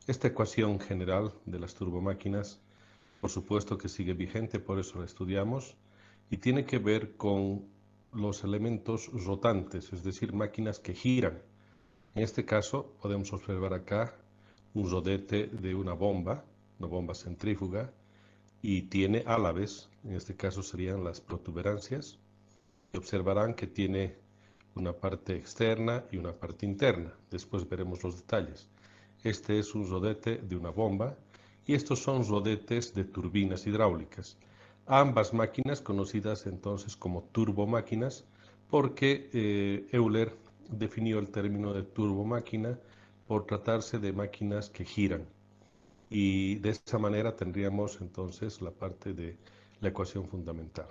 Esta ecuación general de las turbomáquinas, por supuesto que sigue vigente, por eso la estudiamos, y tiene que ver con los elementos rotantes, es decir, máquinas que giran. En este caso podemos observar acá un rodete de una bomba centrífuga, y tiene álabes, en este caso serían las protuberancias, y observarán que tiene una parte externa y una parte interna. Después veremos los detalles. Este es un rodete de una bomba y estos son rodetes de turbinas hidráulicas. Ambas máquinas conocidas entonces como turbomáquinas porque Euler definió el término de turbomáquina por tratarse de máquinas que giran. Y de esa manera tendríamos entonces la parte de la ecuación fundamental.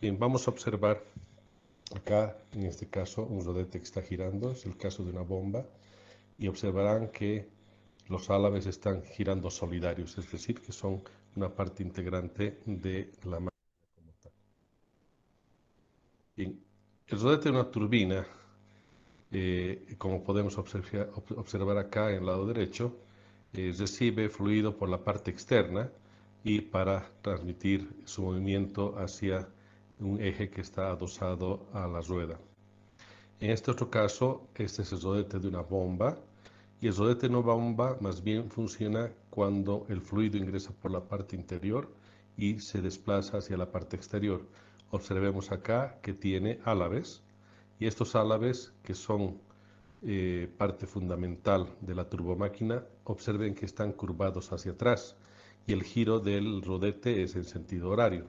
Bien, vamos a observar acá, en este caso, un rodete que está girando, es el caso de una bomba, y observarán que los álabes están girando solidarios, es decir, que son una parte integrante de la máquina como tal. Bien, el rodete de una turbina, como podemos observar acá en el lado derecho, recibe fluido por la parte externa y para transmitir su movimiento hacia un eje que está adosado a la rueda. En este otro caso, este es el rodete de una bomba, y el rodete de una bomba más bien funciona cuando el fluido ingresa por la parte interior y se desplaza hacia la parte exterior. Observemos acá que tiene álabes, y estos álabes, que son parte fundamental de la turbomáquina, observen que están curvados hacia atrás, y el giro del rodete es en sentido horario.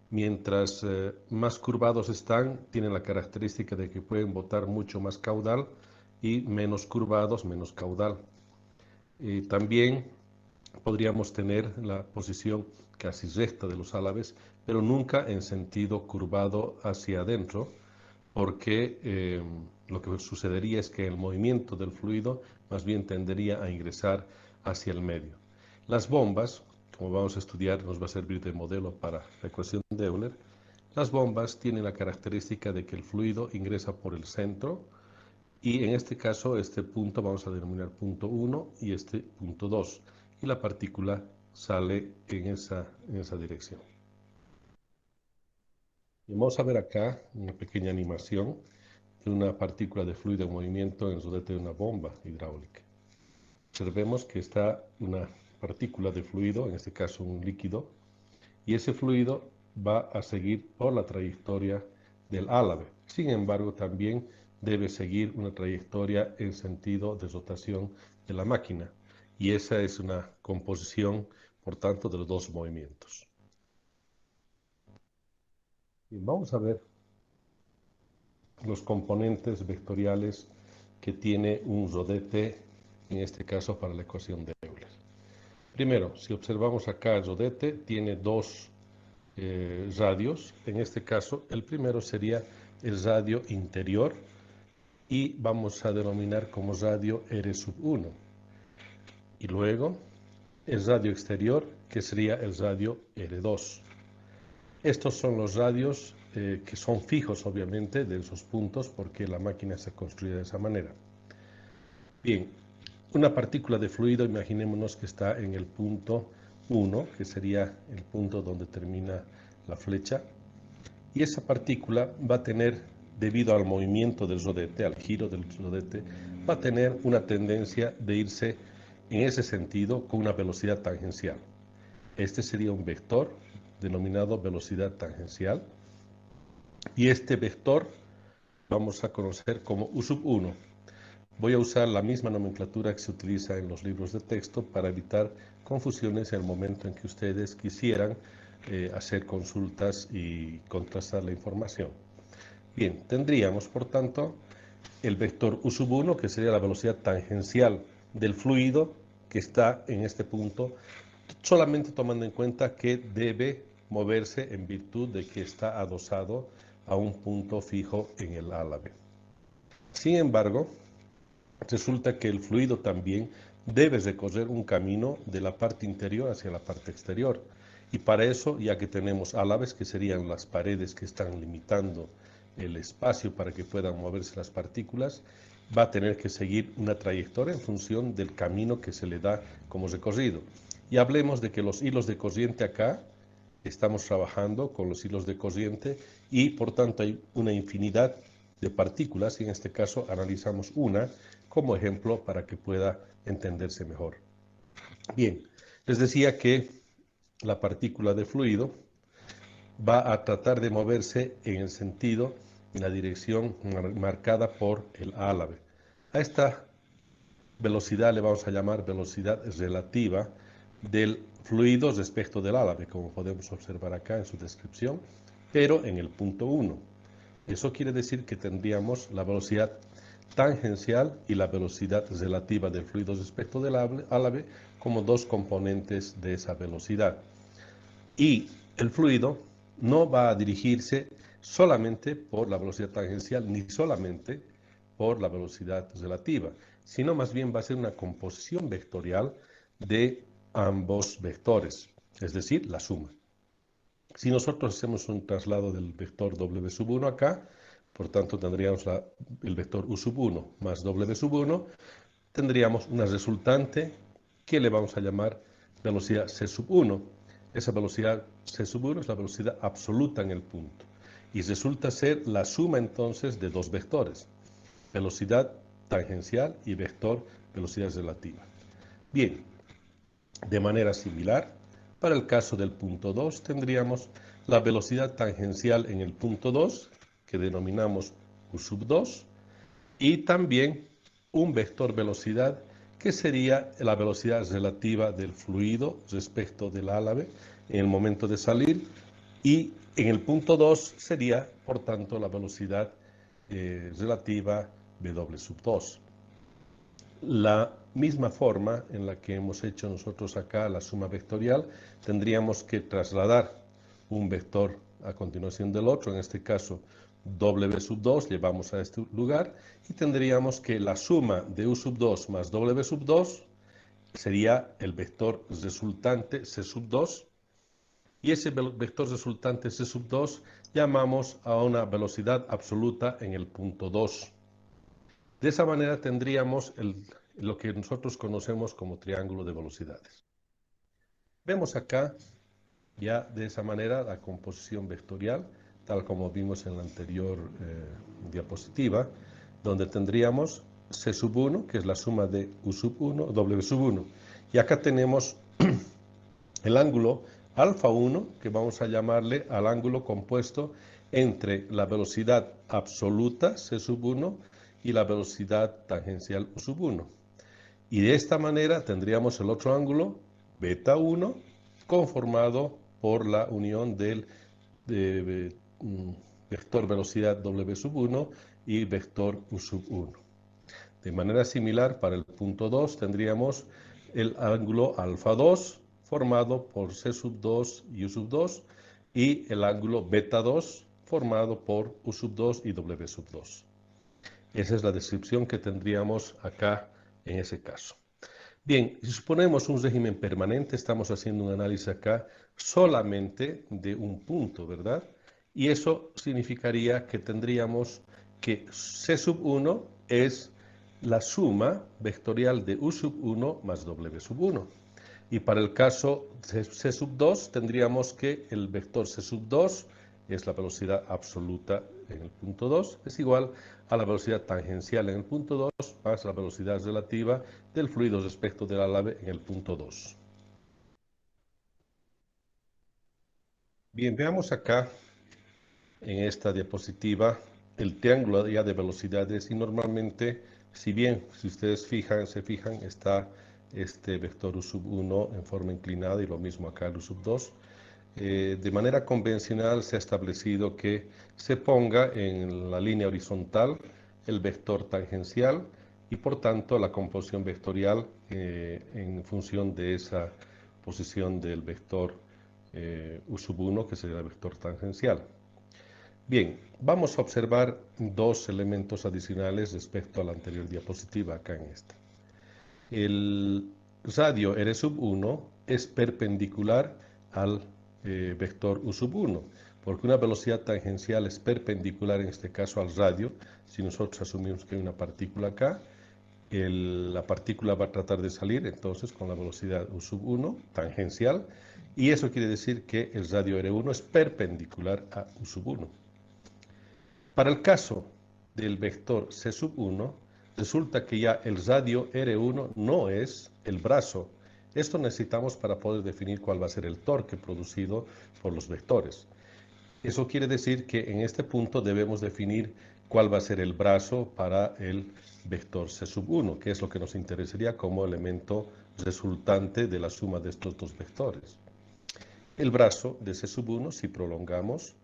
Mientras más curvados están, tienen la característica de que pueden botar mucho más caudal, y menos curvados, menos caudal. También podríamos tener la posición casi recta de los álabes, pero nunca en sentido curvado hacia adentro, porque lo que sucedería es que el movimiento del fluido más bien tendería a ingresar hacia el medio. Las bombas, como vamos a estudiar, nos va a servir de modelo para la ecuación de Euler. Las bombas tienen la característica de que el fluido ingresa por el centro, y en este caso este punto vamos a denominar punto 1 y este punto 2, y la partícula sale en esa dirección. Y vamos a ver acá una pequeña animación de una partícula de fluido en movimiento en el rodete de una bomba hidráulica. Observemos que está una partícula de fluido, en este caso un líquido, y ese fluido va a seguir por la trayectoria del álabe. Sin embargo, también debe seguir una trayectoria en sentido de rotación de la máquina, y esa es una composición, por tanto, de los dos movimientos. Bien, vamos a ver los componentes vectoriales que tiene un rodete, en este caso para la ecuación de Euler. Primero, si observamos acá el rodete, tiene dos radios. En este caso, el primero sería el radio interior, y vamos a denominar como radio R1. Y luego el radio exterior, que sería el radio R2. Estos son los radios que son fijos, obviamente, de esos puntos, porque la máquina se construye de esa manera. Bien, una partícula de fluido, imaginémonos que está en el punto 1, que sería el punto donde termina la flecha, y esa partícula va a tener, debido al movimiento del rodete, al giro del rodete, va a tener una tendencia de irse en ese sentido con una velocidad tangencial. Este sería un vector denominado velocidad tangencial, y este vector vamos a conocer como U1. Voy a usar la misma nomenclatura que se utiliza en los libros de texto para evitar confusiones en el momento en que ustedes quisieran hacer consultas y contrastar la información. Bien, tendríamos, por tanto, el vector U1, que sería la velocidad tangencial del fluido que está en este punto, solamente tomando en cuenta que debe moverse en virtud de que está adosado a un punto fijo en el álabe. Sin embargo, resulta que el fluido también debe recorrer un camino de la parte interior hacia la parte exterior. Y para eso, ya que tenemos álabes, que serían las paredes que están limitando el espacio para que puedan moverse las partículas, va a tener que seguir una trayectoria en función del camino que se le da como recorrido. Y hablemos de que los hilos de corriente acá, estamos trabajando con los hilos de corriente y por tanto hay una infinidad de partículas y en este caso analizamos una como ejemplo para que pueda entenderse mejor. Bien, les decía que la partícula de fluido va a tratar de moverse en el sentido, en la dirección marcada por el álave. A esta velocidad le vamos a llamar velocidad relativa del fluido respecto del álave, como podemos observar acá en su descripción, pero en el punto 1. Eso quiere decir que tendríamos la velocidad tangencial y la velocidad relativa del fluido respecto del álave como dos componentes de esa velocidad. Y el fluido no va a dirigirse solamente por la velocidad tangencial ni solamente por la velocidad relativa, sino más bien va a ser una composición vectorial de ambos vectores, es decir, la suma. Si nosotros hacemos un traslado del vector W sub 1 acá, por tanto tendríamos el vector U sub 1 más W sub 1, tendríamos una resultante que le vamos a llamar velocidad C sub 1. Esa velocidad C sub 1 es la velocidad absoluta en el punto. Y resulta ser la suma entonces de dos vectores, velocidad tangencial y vector velocidad relativa. Bien, de manera similar, para el caso del punto 2 tendríamos la velocidad tangencial en el punto 2, que denominamos U sub 2, y también un vector velocidad que sería la velocidad relativa del fluido respecto del álave en el momento de salir, y en el punto 2 sería, por tanto, la velocidad relativa W sub 2. La misma forma en la que hemos hecho nosotros acá la suma vectorial, tendríamos que trasladar un vector a continuación del otro, en este caso W sub 2, llevamos a este lugar, y tendríamos que la suma de U sub 2 más W sub 2 sería el vector resultante C sub 2, y ese vector resultante C sub 2 llamamos a una velocidad absoluta en el punto 2. De esa manera tendríamos lo que nosotros conocemos como triángulo de velocidades. Vemos acá ya de esa manera la composición vectorial, tal como vimos en la anterior diapositiva, donde tendríamos C sub 1, que es la suma de U sub 1, W sub 1. Y acá tenemos el ángulo alfa 1, que vamos a llamarle al ángulo compuesto entre la velocidad absoluta C sub 1 y la velocidad tangencial U sub 1. Y de esta manera tendríamos el otro ángulo, beta 1, conformado por la unión del vector velocidad W sub 1 y vector U sub 1. De manera similar, para el punto 2 tendríamos el ángulo alfa 2, formado por C sub 2 y U sub 2, y el ángulo beta 2, formado por U sub 2 y W sub 2. Esa es la descripción que tendríamos acá en ese caso. Bien, si suponemos un régimen permanente, estamos haciendo un análisis acá solamente de un punto, ¿verdad? Y eso significaría que tendríamos que C sub 1 es la suma vectorial de U sub 1 más W sub 1. Y para el caso C sub 2 tendríamos que el vector C sub 2 es la velocidad absoluta en el punto 2, es igual a la velocidad tangencial en el punto 2 más la velocidad relativa del fluido respecto del álave en el punto 2. Bien, veamos acá en esta diapositiva el triángulo ya de velocidades y normalmente, si bien, si ustedes se fijan, está este vector U sub 1 en forma inclinada y lo mismo acá el U sub 2. De manera convencional se ha establecido que se ponga en la línea horizontal el vector tangencial y por tanto la composición vectorial en función de esa posición del vector U sub 1, que sería el vector tangencial. Bien, vamos a observar dos elementos adicionales respecto a la anterior diapositiva acá en esta. El radio R sub 1 es perpendicular al vector U sub 1. porque una velocidad tangencial es perpendicular en este caso al radio. Si nosotros asumimos que hay una partícula acá, la partícula va a tratar de salir entonces con la velocidad u sub 1 tangencial, y eso quiere decir que el radio R1 es perpendicular a u sub 1. Para el caso del vector C sub 1, resulta que ya el radio R1 no es el brazo. Esto necesitamos para poder definir cuál va a ser el torque producido por los vectores. Eso quiere decir que en este punto debemos definir cuál va a ser el brazo para el vector C sub 1, que es lo que nos interesaría como elemento resultante de la suma de estos dos vectores. El brazo de C sub 1, si prolongamos,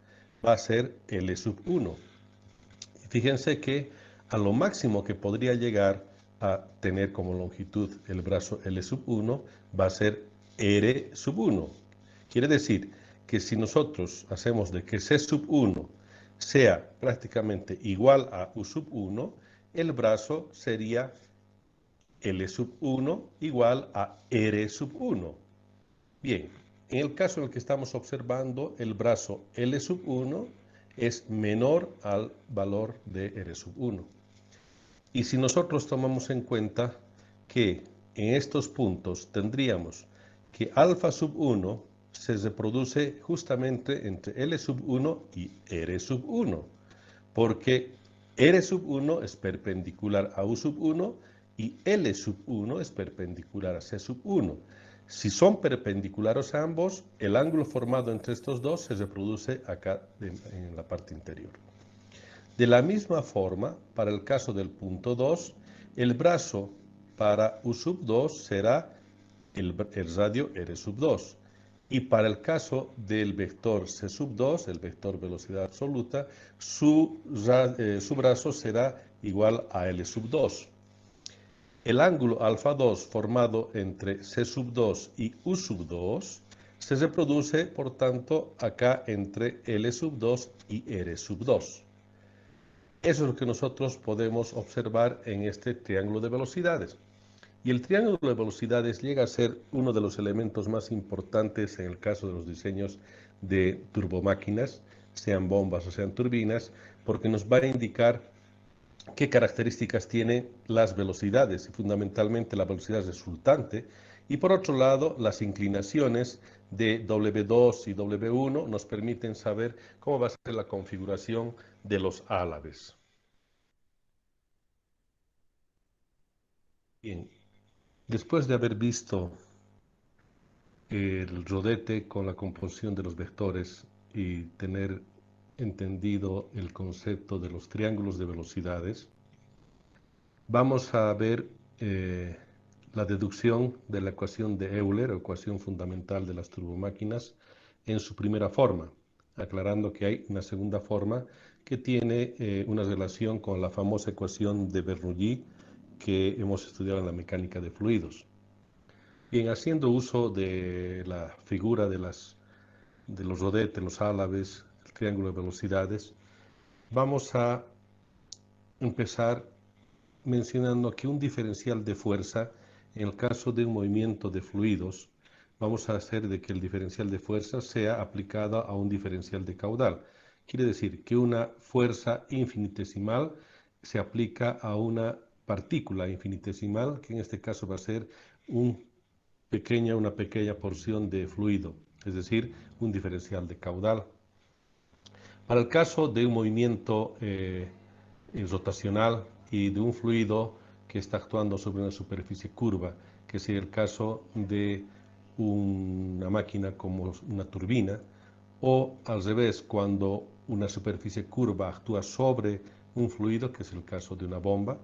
va a ser L sub 1. Fíjense que a lo máximo que podría llegar a tener como longitud el brazo L sub 1 va a ser R sub 1. Quiere decir que si nosotros hacemos de que C sub 1 sea prácticamente igual a U sub 1, el brazo sería L sub 1 igual a R sub 1. Bien, en el caso en el que estamos observando, el brazo L sub 1 es menor al valor de R sub 1. Y si nosotros tomamos en cuenta que en estos puntos tendríamos que alfa sub 1 se reproduce justamente entre L sub 1 y R sub 1, porque R sub 1 es perpendicular a U sub 1 y L sub 1 es perpendicular a C sub 1. Si son perpendiculares a ambos, el ángulo formado entre estos dos se reproduce acá en la parte interior. De la misma forma, para el caso del punto 2, el brazo para U sub 2 será el radio R sub 2. Y para el caso del vector C sub 2, el vector velocidad absoluta, su brazo será igual a L sub 2. El ángulo alfa 2 formado entre C sub 2 y U sub 2 se reproduce, por tanto, acá entre L sub 2 y R sub 2. Eso es lo que nosotros podemos observar en este triángulo de velocidades. Y el triángulo de velocidades llega a ser uno de los elementos más importantes en el caso de los diseños de turbomáquinas, sean bombas o sean turbinas, porque nos va a indicar qué características tienen las velocidades, y fundamentalmente la velocidad resultante, y por otro lado, las inclinaciones de W2 y W1 nos permiten saber cómo va a ser la configuración de los álabes. Bien, después de haber visto el rodete con la composición de los vectores y tener entendido el concepto de los triángulos de velocidades, vamos a ver la deducción de la ecuación de Euler, ecuación fundamental de las turbomáquinas, en su primera forma, aclarando que hay una segunda forma que tiene una relación con la famosa ecuación de Bernoulli que hemos estudiado en la mecánica de fluidos. Bien, haciendo uso de la figura de los rodetes, los álabes, el triángulo de velocidades, vamos a empezar mencionando que un diferencial de fuerza, en el caso de un movimiento de fluidos, vamos a hacer de que el diferencial de fuerza sea aplicado a un diferencial de caudal. Quiere decir que una fuerza infinitesimal se aplica a una partícula infinitesimal, que en este caso va a ser una pequeña porción de fluido, es decir, un diferencial de caudal. Para el caso de un movimiento rotacional y de un fluido que está actuando sobre una superficie curva, que sería el caso de una máquina como una turbina, o al revés, cuando una superficie curva actúa sobre un fluido, que es el caso de una bomba.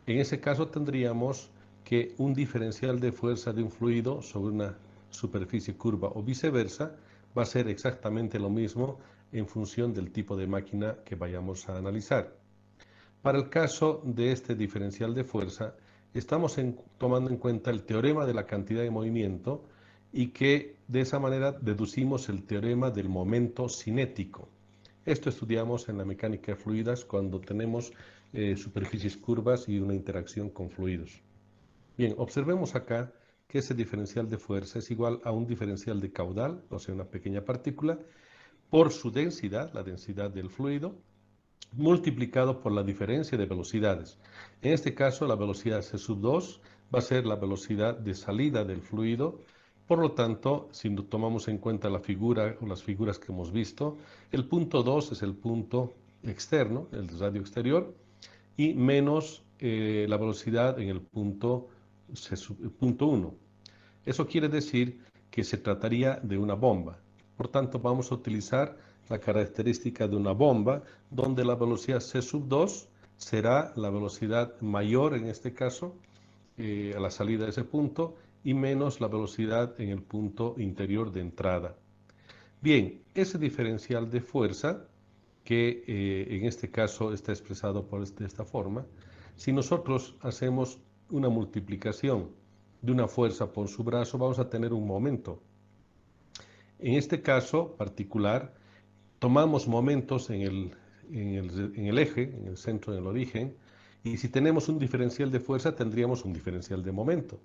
En ese caso tendríamos que un diferencial de fuerza de un fluido sobre una superficie curva o viceversa va a ser exactamente lo mismo en función del tipo de máquina que vayamos a analizar. Para el caso de este diferencial de fuerza, estamos tomando en cuenta el teorema de la cantidad de movimiento y que de esa manera deducimos el teorema del momento cinético. Esto estudiamos en la mecánica de fluidas cuando tenemos superficies curvas y una interacción con fluidos. Bien, observemos acá que ese diferencial de fuerza es igual a un diferencial de caudal, o sea, una pequeña partícula, por su densidad, la densidad del fluido, multiplicado por la diferencia de velocidades. En este caso, la velocidad C sub 2 va a ser la velocidad de salida del fluido. Por lo tanto, si tomamos en cuenta la figura o las figuras que hemos visto, el punto 2 es el punto externo, el radio exterior, y menos la velocidad en el punto 1. Eso quiere decir que se trataría de una bomba. Por tanto, vamos a utilizar la característica de una bomba, donde la velocidad C sub 2 será la velocidad mayor, en este caso, a la salida de ese punto, y menos la velocidad en el punto interior de entrada. Bien, ese diferencial de fuerza, que en este caso está expresado de esta forma, si nosotros hacemos una multiplicación de una fuerza por su brazo, vamos a tener un momento. En este caso particular, tomamos momentos en el eje, en el centro del origen, y si tenemos un diferencial de fuerza, tendríamos un diferencial de momento.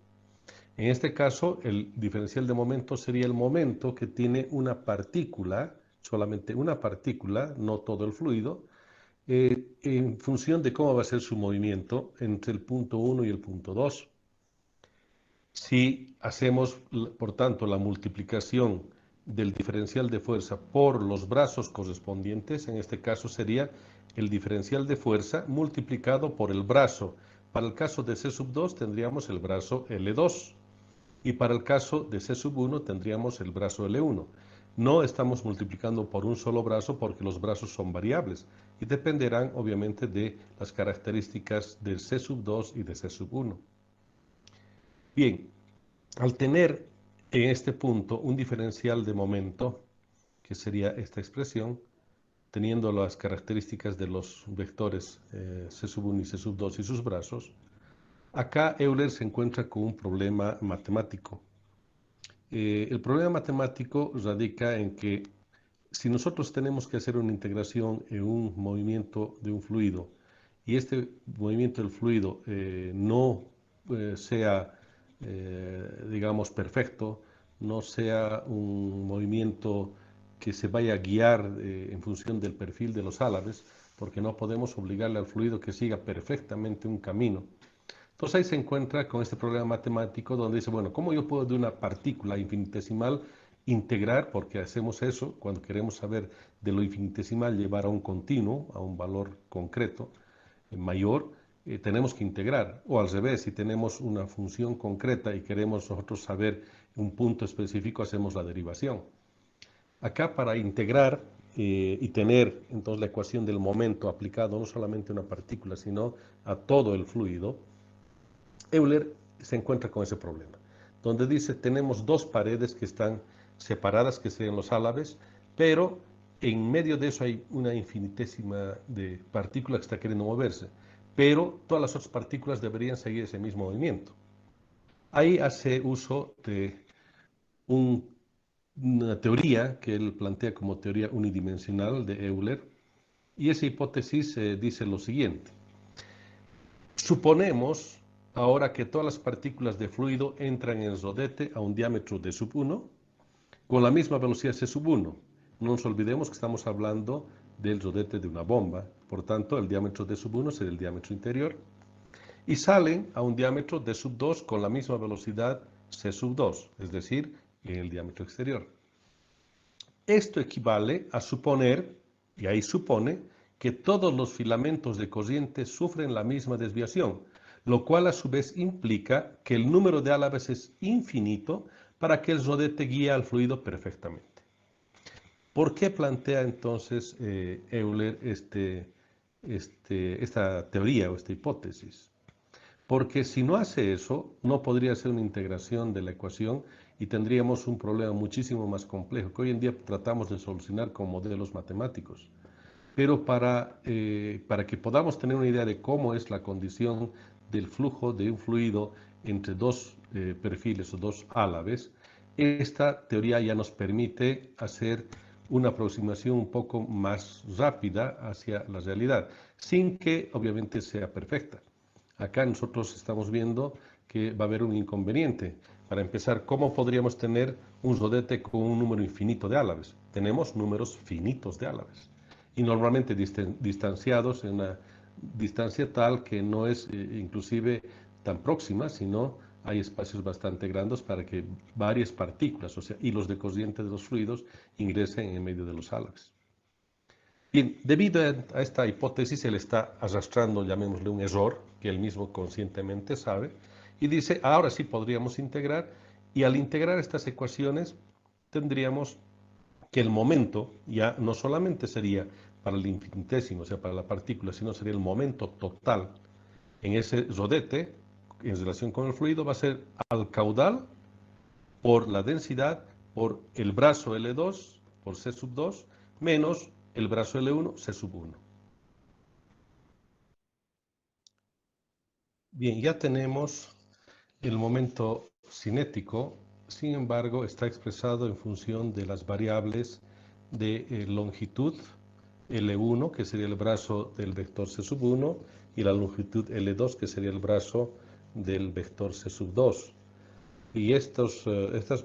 En este caso, el diferencial de momento sería el momento que tiene una partícula, solamente una partícula, no todo el fluido, en función de cómo va a ser su movimiento entre el punto 1 y el punto 2. Si hacemos, por tanto, la multiplicación del diferencial de fuerza por los brazos correspondientes, en este caso sería el diferencial de fuerza multiplicado por el brazo. Para el caso de C sub 2 tendríamos el brazo L2 y para el caso de C sub 1 tendríamos el brazo L1. No estamos multiplicando por un solo brazo porque los brazos son variables y dependerán obviamente de las características del C sub 2 y de C sub 1. Bien, al tener en este punto un diferencial de momento, que sería esta expresión, teniendo las características de los vectores C sub 1 y C sub 2 y sus brazos, acá Euler se encuentra con un problema matemático. El problema matemático radica en que si nosotros tenemos que hacer una integración en un movimiento de un fluido y este movimiento del fluido no sea, digamos, perfecto, no sea un movimiento que se vaya a guiar en función del perfil de los álabes, porque no podemos obligarle al fluido que siga perfectamente un camino. Entonces ahí se encuentra con este problema matemático donde dice, bueno, ¿cómo yo puedo de una partícula infinitesimal integrar, porque hacemos eso cuando queremos saber de lo infinitesimal, llevar a un continuo, a un valor concreto, mayor, tenemos que integrar. O al revés, si tenemos una función concreta y queremos nosotros saber un punto específico, hacemos la derivación. Acá para integrar y tener entonces la ecuación del momento aplicado no solamente a una partícula, sino a todo el fluido, Euler se encuentra con ese problema, donde dice tenemos dos paredes que están separadas, que serían los álabes, pero en medio de eso hay una infinitésima de partículas que está queriendo moverse, pero todas las otras partículas deberían seguir ese mismo movimiento. Ahí hace uso de una teoría que él plantea como teoría unidimensional de Euler, y esa hipótesis dice lo siguiente. Suponemos ahora que todas las partículas de fluido entran en el rodete a un diámetro de sub 1 con la misma velocidad C sub 1. No nos olvidemos que estamos hablando del rodete de una bomba, por tanto el diámetro de sub 1 será el diámetro interior, y salen a un diámetro de sub 2 con la misma velocidad C sub 2, es decir, en el diámetro exterior. Esto equivale a suponer, y ahí supone, que todos los filamentos de corriente sufren la misma desviación, lo cual a su vez implica que el número de álabes es infinito para que el rodete guíe al fluido perfectamente. ¿Por qué plantea entonces Euler esta teoría o esta hipótesis? Porque si no hace eso, no podría ser una integración de la ecuación y tendríamos un problema muchísimo más complejo, que hoy en día tratamos de solucionar con modelos matemáticos. Pero para que podamos tener una idea de cómo es la condición del flujo de un fluido entre dos perfiles o dos álabes, esta teoría ya nos permite hacer una aproximación un poco más rápida hacia la realidad, sin que obviamente sea perfecta. Acá nosotros estamos viendo que va a haber un inconveniente. Para empezar, ¿cómo podríamos tener un rodete con un número infinito de álabes? tenemos números finitos de álabes y normalmente distanciados en una distancia tal que no es inclusive tan próxima, sino hay espacios bastante grandes para que varias partículas, o sea, hilos de corriente de los fluidos, ingresen en medio de los álabes. Bien, debido a esta hipótesis, él está arrastrando, llamémosle un error, que él mismo conscientemente sabe, y dice, ahora sí podríamos integrar, y al integrar estas ecuaciones, tendríamos que el momento ya no solamente sería para el infinitésimo, o sea, para la partícula, sino sería el momento total en ese rodete, en relación con el fluido, va a ser al caudal por la densidad, por el brazo L2, por C sub 2, menos el brazo L1, C sub 1. Bien, ya tenemos el momento cinético, sin embargo, está expresado en función de las variables de longitud L1, que sería el brazo del vector C sub 1, y la longitud L2, que sería el brazo del vector C sub 2. Y estas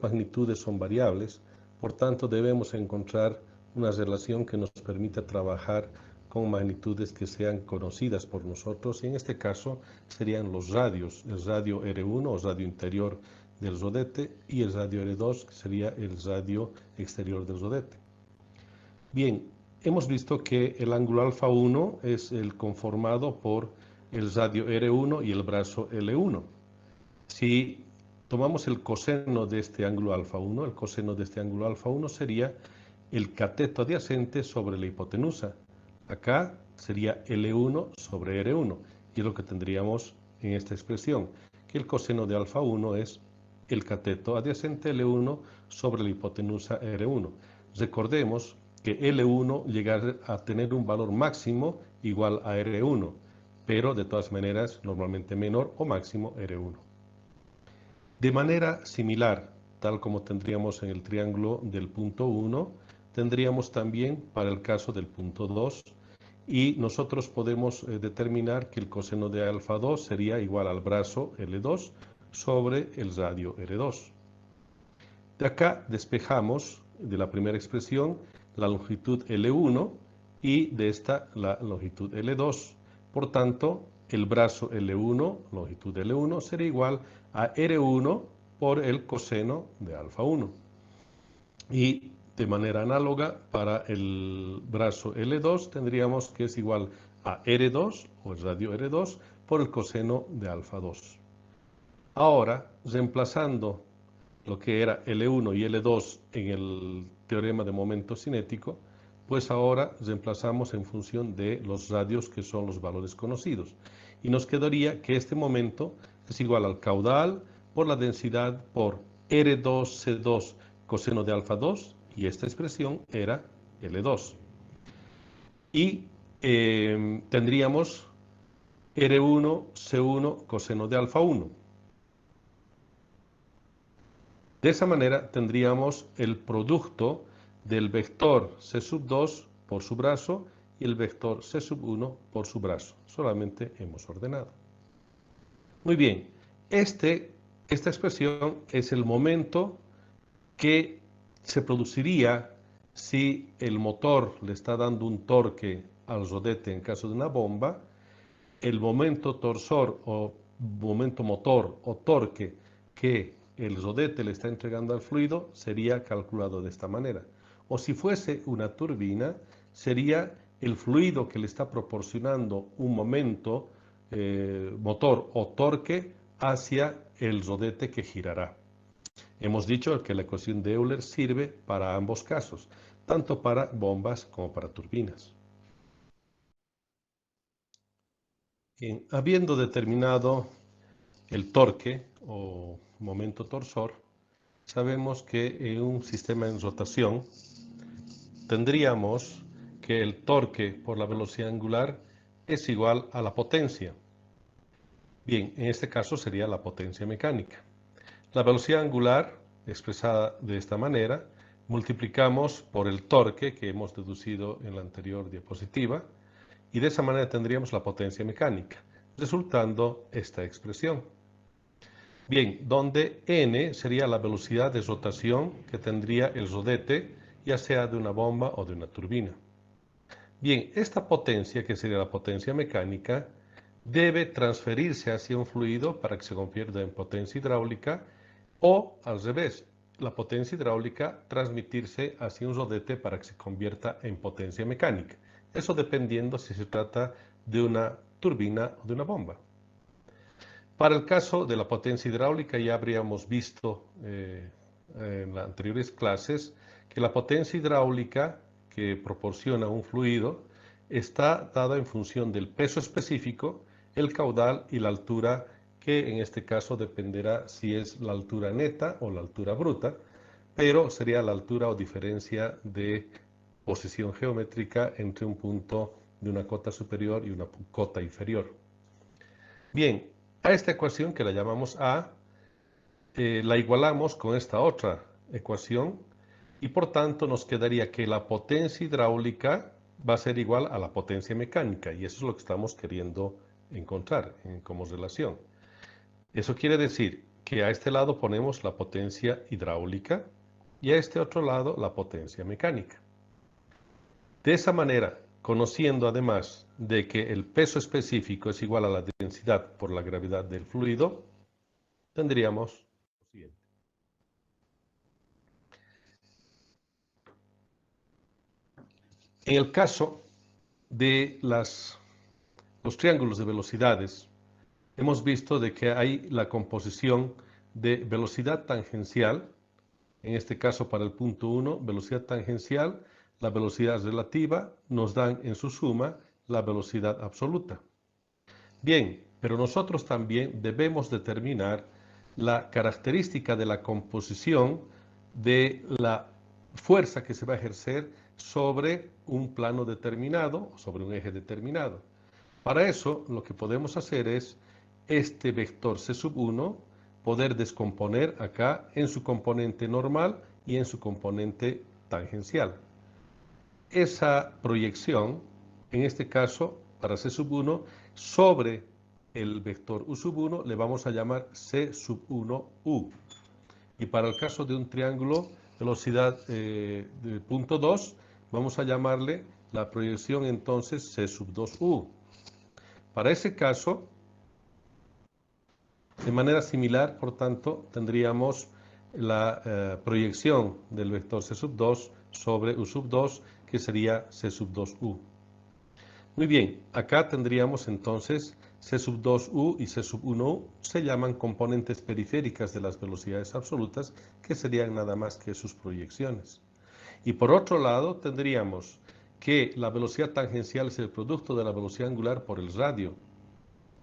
magnitudes son variables, por tanto debemos encontrar una relación que nos permita trabajar con magnitudes que sean conocidas por nosotros, y en este caso serían los radios, el radio R1 o radio interior del rodete y el radio R2, que sería el radio exterior del rodete. Bien, hemos visto que el ángulo alfa 1 es el conformado por el radio R1 y el brazo L1. Si tomamos el coseno de este ángulo alfa 1, el coseno de este ángulo alfa 1 sería el cateto adyacente sobre la hipotenusa. Acá sería L1 sobre R1, y es lo que tendríamos en esta expresión, que el coseno de alfa 1 es el cateto adyacente L1 sobre la hipotenusa R1. Recordemos que L1 llega a tener un valor máximo igual a R1, pero de todas maneras normalmente menor o máximo R1. De manera similar, tal como tendríamos en el triángulo del punto 1, tendríamos también para el caso del punto 2, y nosotros podemos determinar que el coseno de alfa 2 sería igual al brazo L2 sobre el radio R2. De acá despejamos de la primera expresión la longitud L1 y de esta la longitud L2. Por tanto, el brazo L1, longitud L1, sería igual a R1 por el coseno de alfa 1. Y de manera análoga, para el brazo L2 tendríamos que es igual a R2, o el radio R2, por el coseno de alfa 2. Ahora, reemplazando lo que era L1 y L2 en el teorema de momento cinético, pues ahora reemplazamos en función de los radios, que son los valores conocidos. Y nos quedaría que este momento es igual al caudal por la densidad por R2C2 coseno de alfa 2, y esta expresión era L2. Y tendríamos R1C1 coseno de alfa 1. De esa manera tendríamos el producto del vector C sub 2 por su brazo y el vector C sub 1 por su brazo. Solamente hemos ordenado. Muy bien, esta expresión es el momento que se produciría si el motor le está dando un torque al rodete en caso de una bomba. El momento torsor o momento motor o torque que el rodete le está entregando al fluido sería calculado de esta manera. O si fuese una turbina, sería el fluido que le está proporcionando un momento motor o torque hacia el rodete que girará. Hemos dicho que la ecuación de Euler sirve para ambos casos, tanto para bombas como para turbinas. Bien, habiendo determinado el torque o momento torsor, sabemos que en un sistema en rotación tendríamos que el torque por la velocidad angular es igual a la potencia. Bien, en este caso sería la potencia mecánica. La velocidad angular, expresada de esta manera, multiplicamos por el torque que hemos deducido en la anterior diapositiva, y de esa manera tendríamos la potencia mecánica, resultando esta expresión. Bien, donde n sería la velocidad de rotación que tendría el rodete ya sea de una bomba o de una turbina. Bien, esta potencia, que sería la potencia mecánica, debe transferirse hacia un fluido para que se convierta en potencia hidráulica o al revés, la potencia hidráulica transmitirse hacia un rodete para que se convierta en potencia mecánica. Eso dependiendo si se trata de una turbina o de una bomba. Para el caso de la potencia hidráulica ya habríamos visto en las anteriores clases que la potencia hidráulica que proporciona un fluido está dada en función del peso específico, el caudal y la altura, que en este caso dependerá si es la altura neta o la altura bruta, pero sería la altura o diferencia de posición geométrica entre un punto de una cota superior y una cota inferior. Bien, a esta ecuación que la llamamos A, la igualamos con esta otra ecuación y por tanto nos quedaría que la potencia hidráulica va a ser igual a la potencia mecánica y eso es lo que estamos queriendo encontrar como relación. Eso quiere decir que a este lado ponemos la potencia hidráulica y a este otro lado la potencia mecánica. De esa manera, conociendo además de que el peso específico es igual a la densidad por la gravedad del fluido, tendríamos lo siguiente. En el caso de los triángulos de velocidades, hemos visto de que hay la composición de velocidad tangencial, en este caso para el punto 1, velocidad tangencial, la velocidad relativa, nos dan en su suma la velocidad absoluta. Bien, pero nosotros también debemos determinar la característica de la composición de la fuerza que se va a ejercer sobre un plano determinado, sobre un eje determinado. Para eso, lo que podemos hacer es este vector C sub 1, poder descomponer acá en su componente normal y en su componente tangencial. Esa proyección, en este caso, para C sub 1, sobre el vector U sub 1, le vamos a llamar C sub 1U. Y para el caso de un triángulo, velocidad de punto 2, vamos a llamarle la proyección entonces C sub 2U. Para ese caso, de manera similar, por tanto, tendríamos la proyección del vector C sub 2 sobre U sub 2, que sería C sub 2U. Muy bien, acá tendríamos entonces C sub 2U y C sub 1U, se llaman componentes periféricas de las velocidades absolutas, que serían nada más que sus proyecciones. Y por otro lado, tendríamos que la velocidad tangencial es el producto de la velocidad angular por el radio.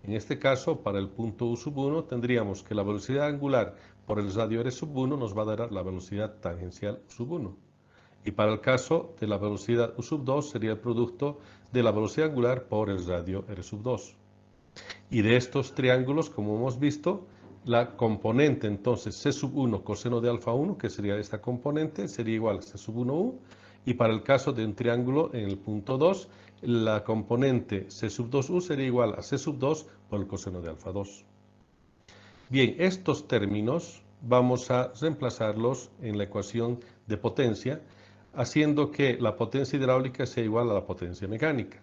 En este caso, para el punto U sub 1, tendríamos que la velocidad angular por el radio R sub 1 nos va a dar la velocidad tangencial U sub 1. Y para el caso de la velocidad U sub 2 sería el producto de la velocidad angular por el radio R sub 2. Y de estos triángulos, como hemos visto, la componente entonces C sub 1 coseno de alfa 1, que sería esta componente, sería igual a C sub 1U. Y para el caso de un triángulo en el punto 2, la componente C sub 2U sería igual a C sub 2 por el coseno de alfa 2. Bien, estos términos vamos a reemplazarlos en la ecuación de potencia, haciendo que la potencia hidráulica sea igual a la potencia mecánica.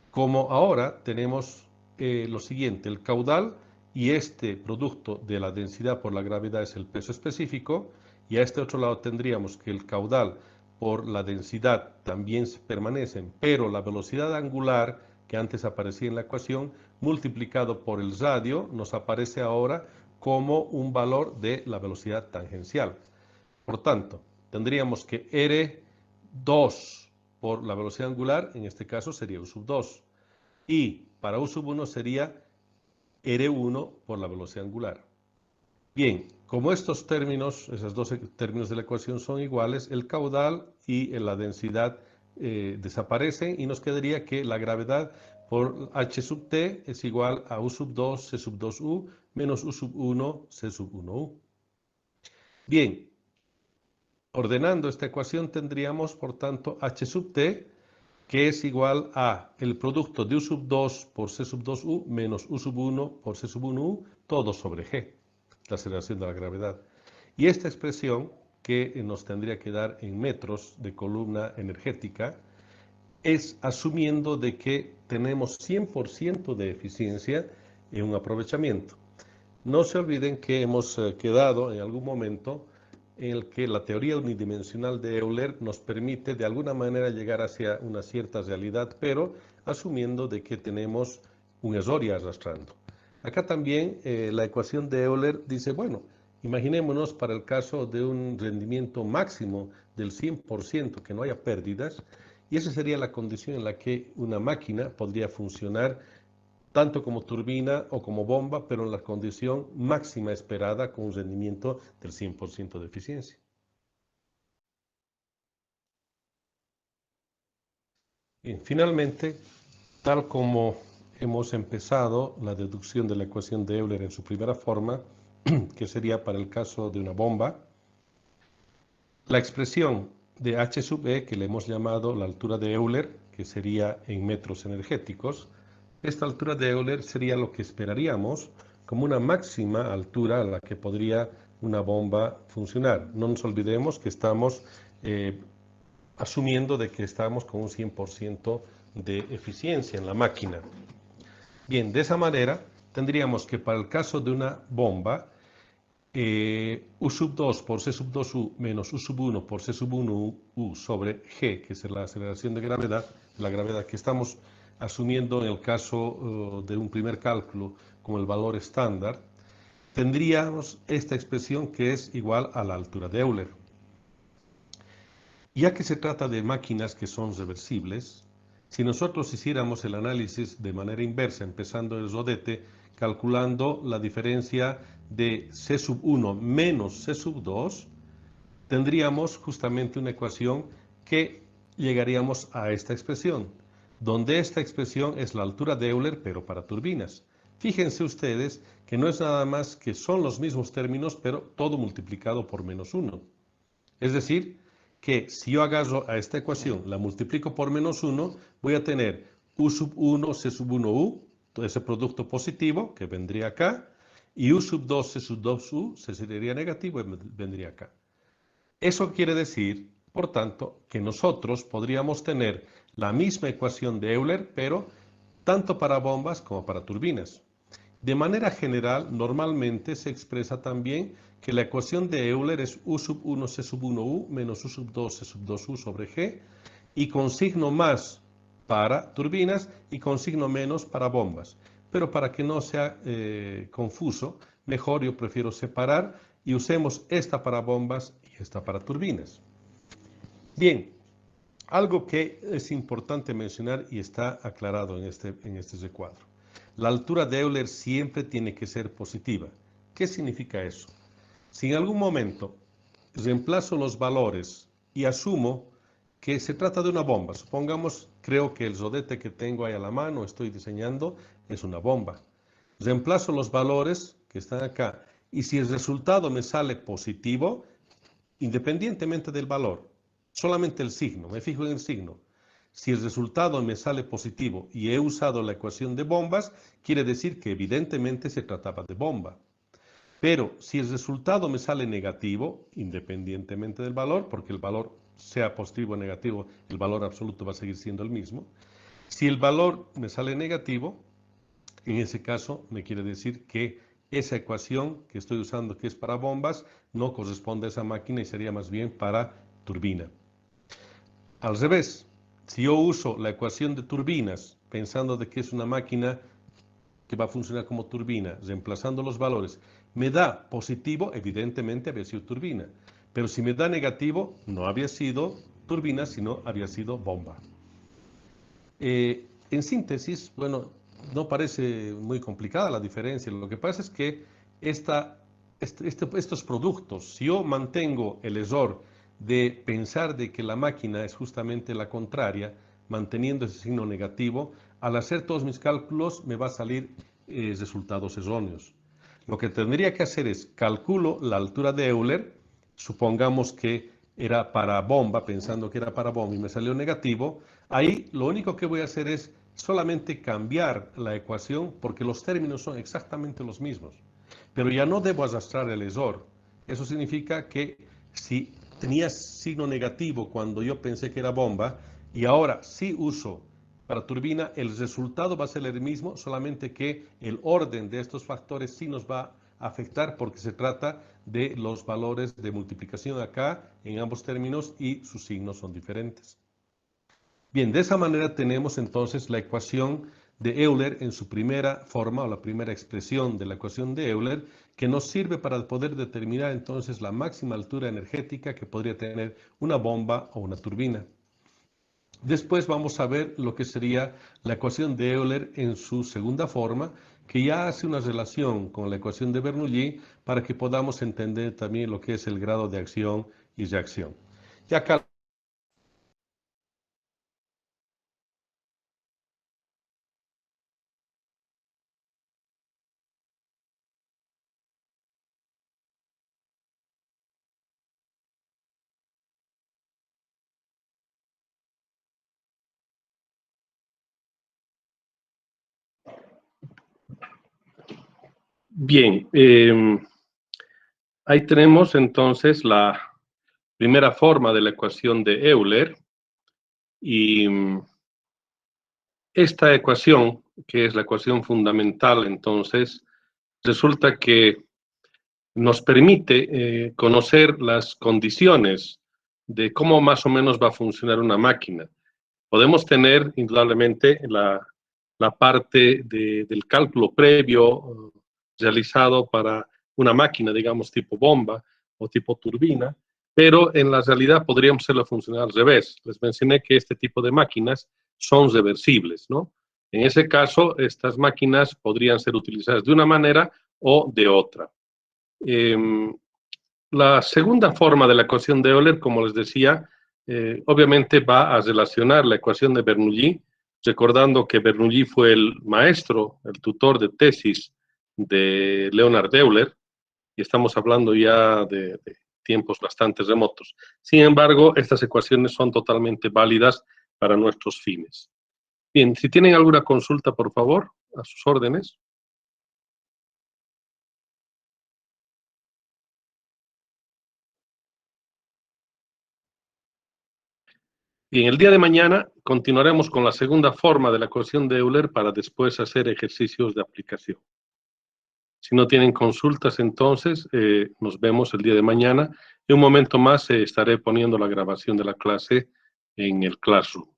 Como ahora tenemos lo siguiente, el caudal y este producto de la densidad por la gravedad es el peso específico, y a este otro lado tendríamos que el caudal por la densidad también permanecen, pero la velocidad angular que antes aparecía en la ecuación, multiplicado por el radio, nos aparece ahora como un valor de la velocidad tangencial. Por tanto, tendríamos que R2 por la velocidad angular, en este caso sería U sub 2. Y para U sub 1 sería R1 por la velocidad angular. Bien, como estos términos, esos dos términos de la ecuación son iguales, el caudal y la densidad desaparecen y nos quedaría que la gravedad por H sub T es igual a U sub 2 C sub 2U menos U sub 1 C sub 1U. Bien, ordenando esta ecuación tendríamos, por tanto, H sub T, que es igual a el producto de U sub 2 por C sub 2U menos U sub 1 por C sub 1U, todo sobre G, la aceleración de la gravedad. Y esta expresión que nos tendría que dar en metros de columna energética, es asumiendo de que tenemos 100% de eficiencia en un aprovechamiento. No se olviden que hemos quedado en algún momento en el que la teoría unidimensional de Euler nos permite de alguna manera llegar hacia una cierta realidad, pero asumiendo de que tenemos un error y arrastrando. Acá también la ecuación de Euler dice, bueno, imaginémonos para el caso de un rendimiento máximo del 100%, que no haya pérdidas, y esa sería la condición en la que una máquina podría funcionar tanto como turbina o como bomba, pero en la condición máxima esperada con un rendimiento del 100% de eficiencia. Bien, finalmente, tal como hemos empezado la deducción de la ecuación de Euler en su primera forma, que sería para el caso de una bomba, la expresión de H sub E, que le hemos llamado la altura de Euler, que sería en metros energéticos, esta altura de Euler sería lo que esperaríamos como una máxima altura a la que podría una bomba funcionar. No nos olvidemos que estamos asumiendo de que estamos con un 100% de eficiencia en la máquina. Bien, de esa manera tendríamos que para el caso de una bomba, U sub 2 por C sub 2U menos U sub 1 por C sub 1U sobre G, que es la aceleración de gravedad, la gravedad que estamos asumiendo en el caso de un primer cálculo como el valor estándar, tendríamos esta expresión que es igual a la altura de Euler. Ya que se trata de máquinas que son reversibles, si nosotros hiciéramos el análisis de manera inversa, empezando el rodete, calculando la diferencia de C sub 1 menos C sub 2, tendríamos justamente una ecuación que llegaríamos a esta expresión, donde esta expresión es la altura de Euler, pero para turbinas. Fíjense ustedes que no es nada más que son los mismos términos, pero todo multiplicado por menos 1. Es decir, que si yo agarro a esta ecuación, la multiplico por menos 1, voy a tener U sub 1, C sub 1U, ese producto positivo que vendría acá, y U sub 2, C sub 2U, se sería negativo y vendría acá. Eso quiere decir, por tanto, que nosotros podríamos tener la misma ecuación de Euler, pero tanto para bombas como para turbinas. De manera general, normalmente se expresa también que la ecuación de Euler es U sub 1 C sub 1U menos U sub 2 C sub 2U sobre G, y con signo más para turbinas y con signo menos para bombas. Pero para que no sea confuso, mejor yo prefiero separar y usemos esta para bombas y esta para turbinas. Bien, algo que es importante mencionar y está aclarado en este recuadro. La altura de Euler siempre tiene que ser positiva. ¿Qué significa eso? Si en algún momento reemplazo los valores y asumo que se trata de una bomba, supongamos, creo que el rodete que tengo ahí a la mano, estoy diseñando, es una bomba. Reemplazo los valores que están acá y si el resultado me sale positivo, independientemente del valor, solamente el signo, me fijo en el signo. Si el resultado me sale positivo y he usado la ecuación de bombas, quiere decir que evidentemente se trataba de bomba. Pero si el resultado me sale negativo, independientemente del valor, porque el valor sea positivo o negativo, el valor absoluto va a seguir siendo el mismo. Si el valor me sale negativo, en ese caso me quiere decir que esa ecuación que estoy usando, que es para bombas, no corresponde a esa máquina y sería más bien para turbina. Al revés, si yo uso la ecuación de turbinas pensando de que es una máquina que va a funcionar como turbina, reemplazando los valores, me da positivo, evidentemente había sido turbina. Pero si me da negativo, no había sido turbina, sino había sido bomba. En síntesis, bueno, no parece muy complicada la diferencia. Lo que pasa es que estos productos, si yo mantengo el error de pensar de que la máquina es justamente la contraria, manteniendo ese signo negativo, al hacer todos mis cálculos me va a salir resultados erróneos. Lo que tendría que hacer es calculo la altura de Euler, supongamos que era para bomba, pensando que era para bomba y me salió negativo, ahí lo único que voy a hacer es solamente cambiar la ecuación porque los términos son exactamente los mismos. Pero ya no debo arrastrar el error. Eso significa que Si tenía signo negativo cuando yo pensé que era bomba y ahora sí uso para turbina, el resultado va a ser el mismo, solamente que el orden de estos factores sí nos va a afectar porque se trata de los valores de multiplicación acá en ambos términos y sus signos son diferentes. Bien, de esa manera tenemos entonces la ecuación de Euler en su primera forma o la primera expresión de la ecuación de Euler que nos sirve para poder determinar entonces la máxima altura energética que podría tener una bomba o una turbina. Después vamos a ver lo que sería la ecuación de Euler en su segunda forma, que ya hace una relación con la ecuación de Bernoulli para que podamos entender también lo que es el grado de acción y reacción. Y acá bien, ahí tenemos entonces la primera forma de la ecuación de Euler y esta ecuación, que es la ecuación fundamental, entonces, resulta que nos permite conocer las condiciones de cómo más o menos va a funcionar una máquina. Podemos tener, indudablemente, la parte del cálculo previo realizado para una máquina, digamos, tipo bomba o tipo turbina, pero en la realidad podríamos hacerlo funcionar al revés. Les mencioné que este tipo de máquinas son reversibles, ¿no? En ese caso, estas máquinas podrían ser utilizadas de una manera o de otra. La segunda forma de la ecuación de Euler, como les decía, obviamente va a relacionar la ecuación de Bernoulli, recordando que Bernoulli fue el maestro, el tutor de tesis de Leonhard Euler, y estamos hablando ya de tiempos bastante remotos. Sin embargo, estas ecuaciones son totalmente válidas para nuestros fines. Bien, si tienen alguna consulta, por favor, a sus órdenes. Y en el día de mañana continuaremos con la segunda forma de la ecuación de Euler para después hacer ejercicios de aplicación. Si no tienen consultas, entonces nos vemos el día de mañana. En un momento más estaré poniendo la grabación de la clase en el Classroom.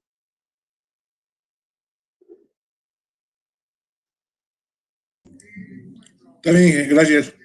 Está bien, gracias.